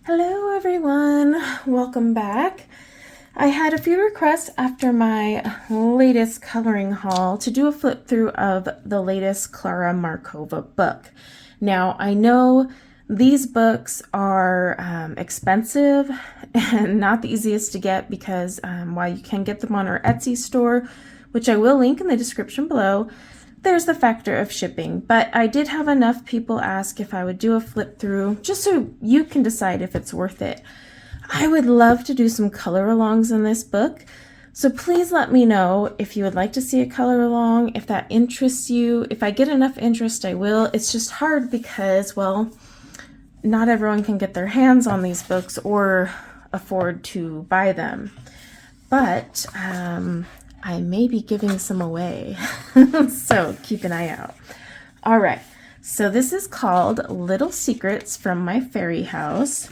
Hello everyone, welcome back. I had a few requests after my latest coloring haul to do a flip through of the latest Klara Markova book. Now I know these books are expensive and not the easiest to get because while you can get them on our Etsy store, which I will link in the description below, there's the factor of shipping, but I did have enough people ask if I would do a flip through just so you can decide if it's worth it. I would love to do some color alongs in this book, so please let me know if you would like to see a color along, if that interests you. If I get enough interest, I will. It's just hard because, well, not everyone can get their hands on these books or afford to buy them. But I may be giving some away, so keep an eye out. All right, so this is called Little Secrets from My Fairy House.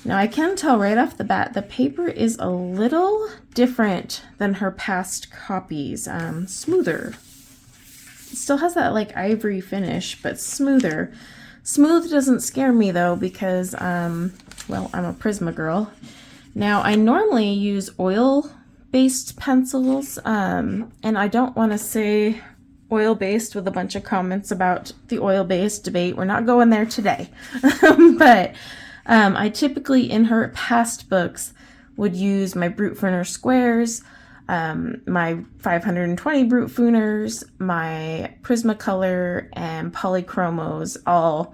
Now I can tell right off the bat the paper is a little different than her past copies, smoother. It still has that like ivory finish, but smoother. Smooth doesn't scare me though because, well, I'm a Prisma girl. Now I normally use oil-based pencils, and I don't want to say oil-based with a bunch of comments about the oil-based debate. We're not going there today. But I typically, in her past books, would use my Brute Furner squares, my 520 Brute Fooners, my Prismacolor, and Polychromos, all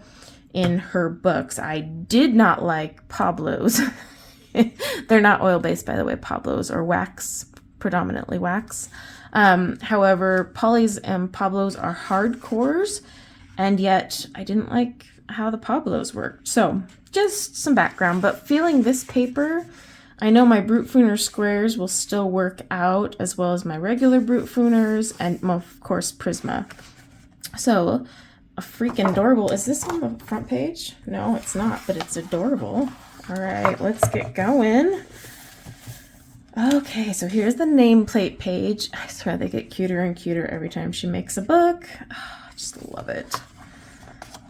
in her books. I did not like Pablo's. They're not oil-based, by the way, Pablo's, or wax, predominantly wax. However, Polly's and Pablo's are hardcores, and yet I didn't like how the Pablo's worked. So, just some background, but feeling this paper, I know my Brute Fooner squares will still work out, as well as my regular Brute Fooners, and, of course, Prisma. So, a freaking adorable. Is this on the front page? No, it's not, but it's adorable. All right, let's get going. Okay, so here's the nameplate page. I swear they get cuter and cuter every time she makes a book. Oh, I just love it.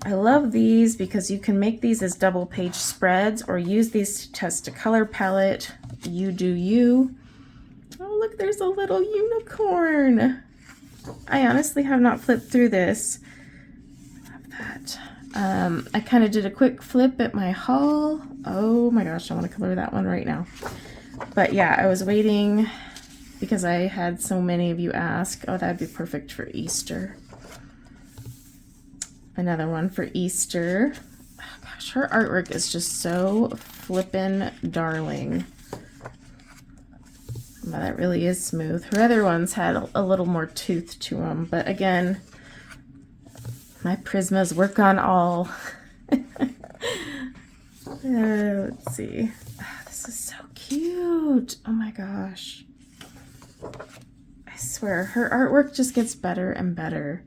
I love these because you can make these as double page spreads or use these to test a color palette. You do you. Oh, look, there's a little unicorn. I honestly have not flipped through this. Love that. I kind of did a quick flip at my haul. Oh my gosh, I want to color that one right now. But yeah, I was waiting because I had so many of you ask. Oh, that'd be perfect for Easter. Another one for Easter. Oh gosh, her artwork is just so flippin' darling. Well, that really is smooth. Her other ones had a little more tooth to them, but again, my Prismas work on all. Let's see. Oh, this is so cute. Oh my gosh. I swear, her artwork just gets better and better.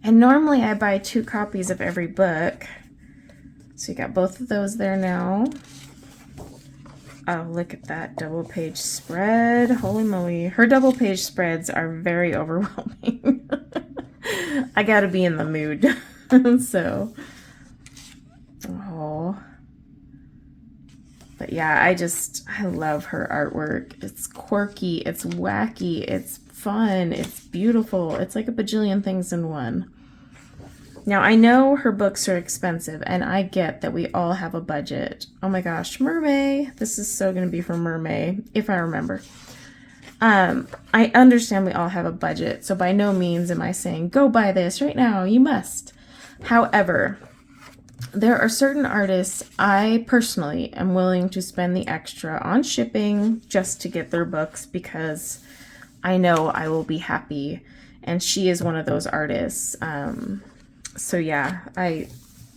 And normally I buy 2 copies of every book. So you got both of those there now. Oh, look at that double page spread. Holy moly. Her double page spreads are very overwhelming. I gotta be in the mood. So, oh. But yeah, I love her artwork. It's quirky, it's wacky, it's fun, it's beautiful. It's like a bajillion things in one. Now, I know her books are expensive, and I get that we all have a budget. Oh my gosh, Mermaid. This is so going to be for Mermaid, if I remember. I understand we all have a budget, so by no means am I saying, go buy this right now, you must. However, there are certain artists I personally am willing to spend the extra on shipping just to get their books because I know I will be happy, and she is one of those artists. So yeah, I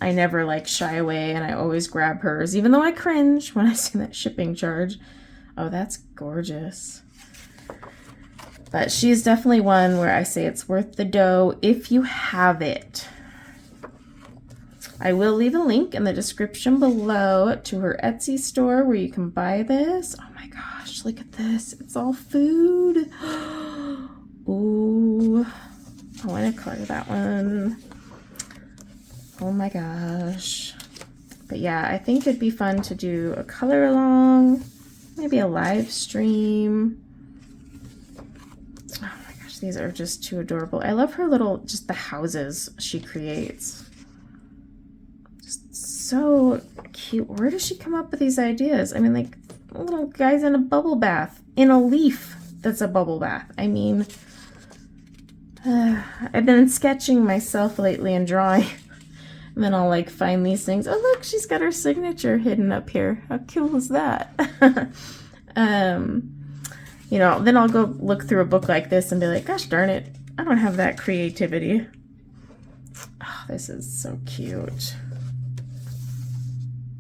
never like shy away, and I always grab hers, even though I cringe when I see that shipping charge. Oh, that's gorgeous. But she's definitely one where I say it's worth the dough if you have it. I will leave a link in the description below to her Etsy store where you can buy this. Oh my gosh, look at this. It's all food. Ooh, I want to color that one. Oh my gosh. But yeah, I think it'd be fun to do a color along, maybe a live stream. Oh my gosh, these are just too adorable. I love her little, just the houses she creates. Just so cute. Where does she come up with these ideas? I mean, like, little guys in a bubble bath, in a leaf that's a bubble bath. I mean, I've been sketching myself lately and drawing. And then I'll like find these things. Oh, look, she's got her signature hidden up here. How cool is that? You know, then I'll go look through a book like this and be like, gosh darn it, I don't have that creativity. Oh, this is so cute.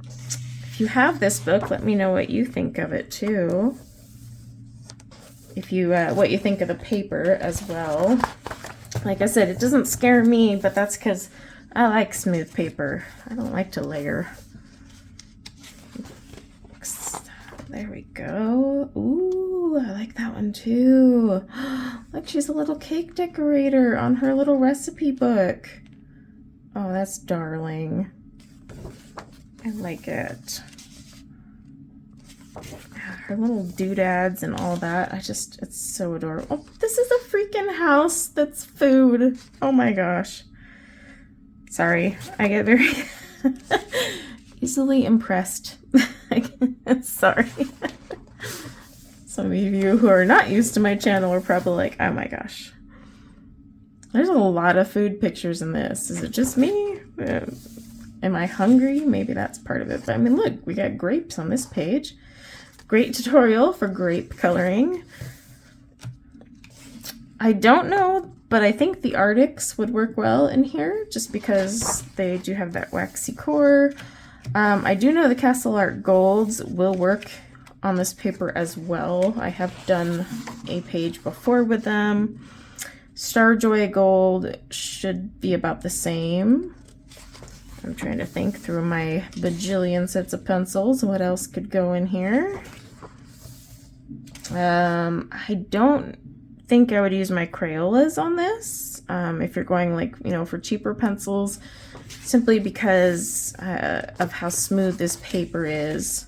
If you have this book, let me know what you think of it too. If you, what you think of the paper as well. Like I said, it doesn't scare me, but that's because I like smooth paper. I don't like to layer. There we go. Ooh, I like that one too. Look, she's a little cake decorator on her little recipe book. Oh, that's darling. I like it. Her little doodads and all that. It's so adorable. Oh, this is a freaking house that's food. Oh my gosh. Sorry, I get very easily impressed. Sorry. Some of you who are not used to my channel are probably like, oh my gosh. There's a lot of food pictures in this. Is it just me? Am I hungry? Maybe that's part of it. But I mean, look, we got grapes on this page. Great tutorial for grape coloring. I don't know, but I think the Arctics would work well in here just because they do have that waxy core. I do know the Castle Art Golds will work on this paper as well. I have done a page before with them. Starjoy Gold should be about the same. I'm trying to think through my bajillion sets of pencils. What else could go in here? I don't think I would use my Crayolas on this. If you're going like, you know, for cheaper pencils, simply because of how smooth this paper is.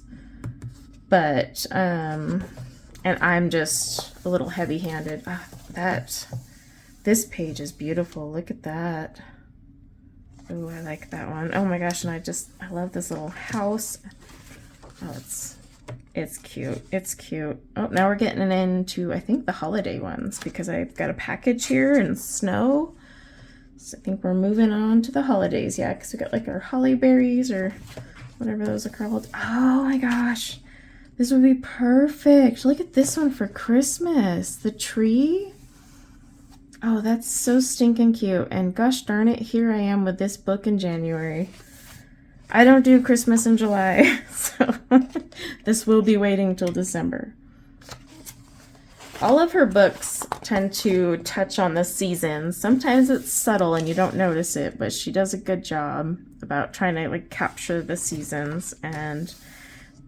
But, and I'm just a little heavy-handed. This page is beautiful. Look at that. Oh, I like that one. Oh my gosh, and I love this little house. Oh, it's cute. It's cute. Oh, now we're getting into, I think, the holiday ones because I've got a package here and snow. So I think we're moving on to the holidays. Yeah, because we got like our holly berries or whatever those are called. Oh my gosh. This would be perfect. Look at this one for Christmas. The tree. Oh, that's so stinking cute. And gosh darn it, here I am with this book in January. I don't do Christmas in July, so this will be waiting till December. All of her books tend to touch on the seasons. Sometimes it's subtle and you don't notice it, but she does a good job about trying to like capture the seasons. And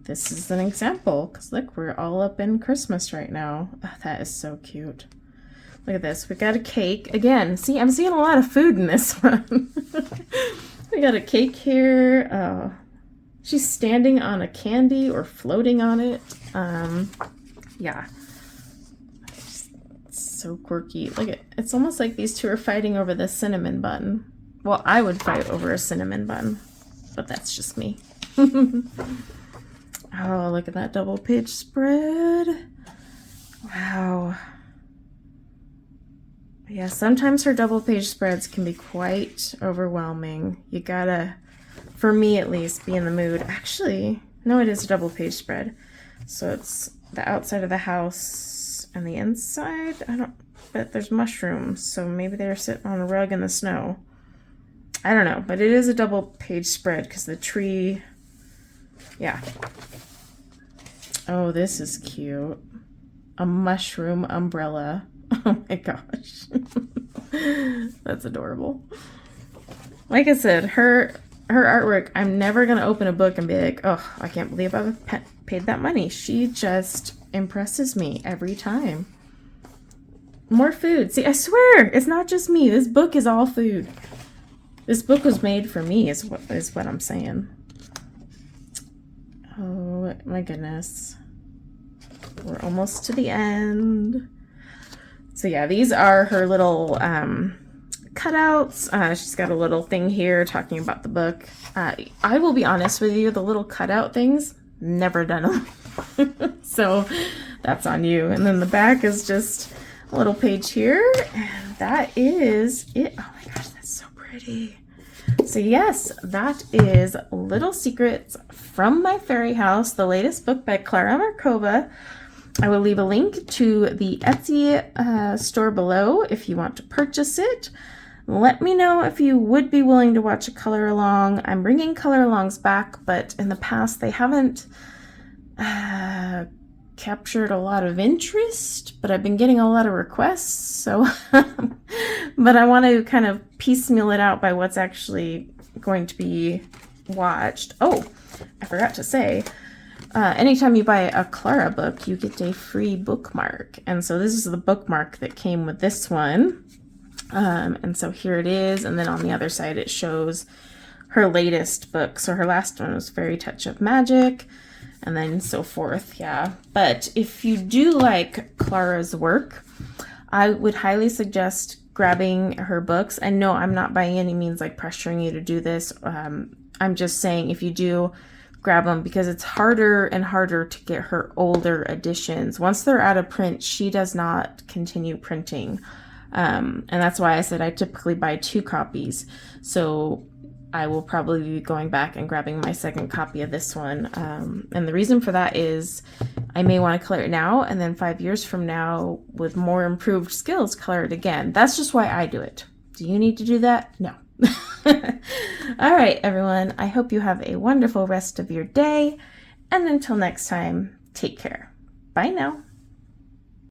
this is an example, because look, we're all up in Christmas right now. Oh, that is so cute. Look at this. We got a cake. Again, see, I'm seeing a lot of food in this one. We got a cake here. Oh, she's standing on a candy or floating on it. Yeah. It's so quirky. Look at, it's almost like these two are fighting over the cinnamon bun. Well, I would fight over a cinnamon bun, but that's just me. Oh, look at that double page spread. Wow. Yeah, sometimes her double page spreads can be quite overwhelming. You gotta, for me at least, be in the mood. Actually, no, it is a double page spread. So it's the outside of the house and the inside. I don't, but there's mushrooms, so maybe they're sitting on a rug in the snow. I don't know, but it is a double page spread because the tree, yeah. Oh, this is cute. A mushroom umbrella. Oh my gosh. That's adorable. Like I said, her artwork, I'm never going to open a book and be like, oh, I can't believe I've paid that money. She just impresses me every time. More food. See, I swear, it's not just me. This book is all food. This book was made for me is what I'm saying. Oh my goodness. We're almost to the end. So yeah, these are her little cutouts. She's got a little thing here talking about the book. I will be honest with you, the little cutout things, never done them. So that's on you. And then the back is just a little page here. And that is it. Oh my gosh, that's so pretty. So yes, that is Little Secrets from My Fairy House, the latest book by Klara Markova. I will leave a link to the Etsy store below if you want to purchase it. Let me know if you would be willing to watch a color along. I'm bringing color alongs back, but in the past they haven't captured a lot of interest, but I've been getting a lot of requests, so but I want to kind of piecemeal it out by what's actually going to be watched. Oh, I forgot to say, anytime you buy a Klara book, you get a free bookmark, and so this is the bookmark that came with this one. And so here it is, and then on the other side it shows her latest book. So her last one was Fairy Touch of Magic, and then so forth. Yeah, but if you do like Klara's work, I would highly suggest grabbing her books. And no, I'm not by any means like pressuring you to do this. I'm just saying if you do, grab them, because it's harder and harder to get her older editions. Once they're out of print, she does not continue printing. And that's why I said I typically buy 2 copies. So I will probably be going back and grabbing my second copy of this one. And the reason for that is I may want to color it now, and then 5 years from now, with more improved skills, color it again. That's just why I do it. Do you need to do that? No. All right, everyone. I hope you have a wonderful rest of your day. And until next time, take care. Bye now.